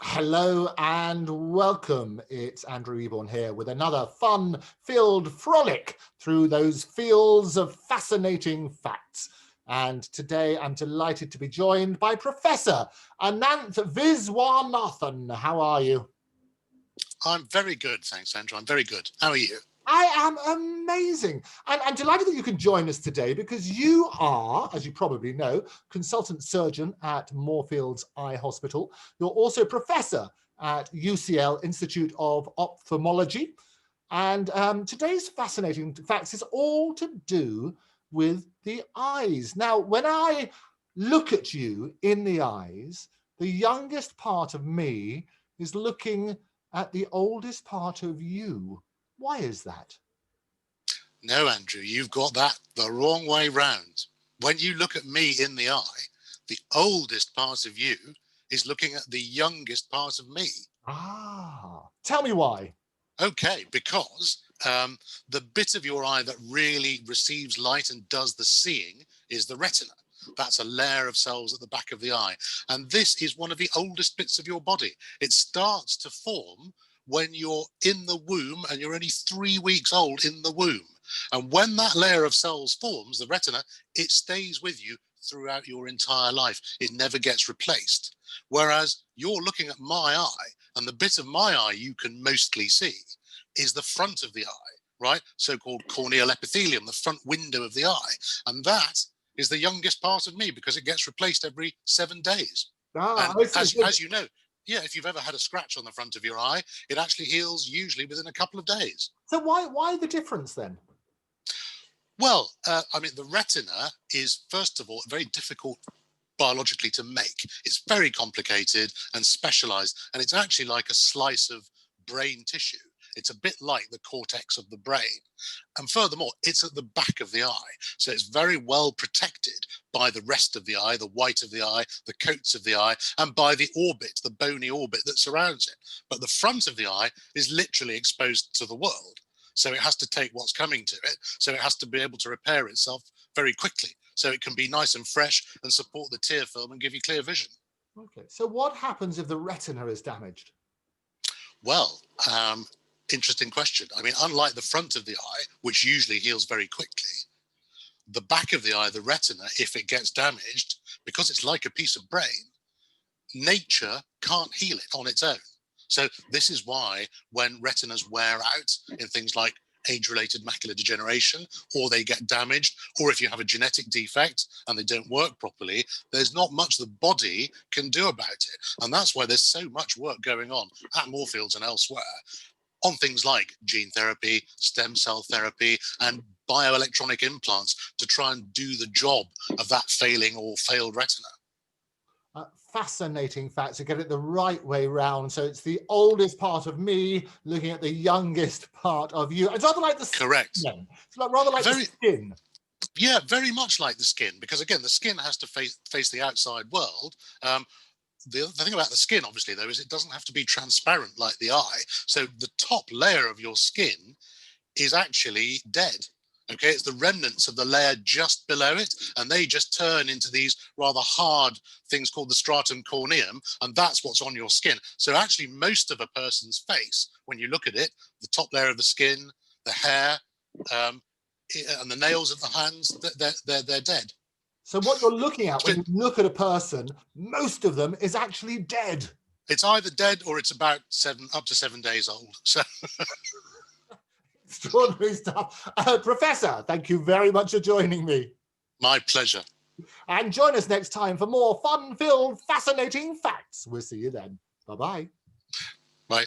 Hello and welcome. It's Andrew Eborn here with another fun-filled frolic through those fields of fascinating facts. And today I'm delighted to be joined by Professor Ananth Viswanathan. How are you? I'm very good, thanks, Andrew. I'm very good. How are you? I am amazing. And I'm delighted that you can join us today because you are, as you probably know, consultant surgeon at Moorfields Eye Hospital. You're also professor at UCL Institute of Ophthalmology. And today's fascinating facts is all to do with the eyes. Now, when I look at you in the eyes, the youngest part of me is looking at the oldest part of you. Why is that? No, Andrew, you've got that the wrong way round. When you look at me in the eye, the oldest part of you is looking at the youngest part of me. Ah, tell me why. Okay, because the bit of your eye that really receives light and does the seeing is the retina. That's a layer of cells at the back of the eye. And this is one of the oldest bits of your body. It starts to form when you're in the womb and you're only 3 weeks old in the womb. And when that layer of cells forms, the retina, it stays with you throughout your entire life. It never gets replaced. Whereas you're looking at my eye, and the bit of my eye you can mostly see is the front of the eye, right? So-called corneal epithelium, the front window of the eye. And that is the youngest part of me because it gets replaced every 7 days. Ah, And I see. as you know, yeah, if you've ever had a scratch on the front of your eye, it actually heals usually within a couple of days. So why the difference then? Well, I mean, the retina is, first of all, very difficult biologically to make. It's very complicated and specialized, and it's actually like a slice of brain tissue. It's a bit like the cortex of the brain. And furthermore, it's at the back of the eye. So it's very well protected by the rest of the eye, the white of the eye, the coats of the eye, and by the orbit, the bony orbit that surrounds it. But the front of the eye is literally exposed to the world. So it has to take what's coming to it. So it has to be able to repair itself very quickly. So it can be nice and fresh and support the tear film and give you clear vision. Okay, so what happens if the retina is damaged? Well, interesting question. I mean, unlike the front of the eye, which usually heals very quickly, the back of the eye, the retina, if it gets damaged, because it's like a piece of brain, nature can't heal it on its own. So this is why when retinas wear out in things like age-related macular degeneration, or they get damaged, or if you have a genetic defect and they don't work properly, there's not much the body can do about it. And that's why there's so much work going on at Moorfields and elsewhere on things like gene therapy, stem cell therapy, and bioelectronic implants to try and do the job of that failing or failed retina. Fascinating fact to get it the right way round. So it's the oldest part of me looking at the youngest part of you. It's rather like the Correct. skin. It's rather like the skin. Yeah, very much like the skin, because again, the skin has to face the outside world. The thing about the skin, obviously, though, is it doesn't have to be transparent like the eye. So the top layer of your skin is actually dead. Okay, it's the remnants of the layer just below it, and they just turn into these rather hard things called the Stratum Corneum, and that's what's on your skin. So actually, most of a person's face, when you look at it, the top layer of the skin, the hair, and the nails of the hands, they're dead. So what you're looking at when you look at a person, most of them is actually dead. It's either dead or it's about up to 7 days old. So. Extraordinary stuff. Professor, thank you very much for joining me. My pleasure. And join us next time for more fun-filled, fascinating facts. We'll see you then. Bye-bye. Bye.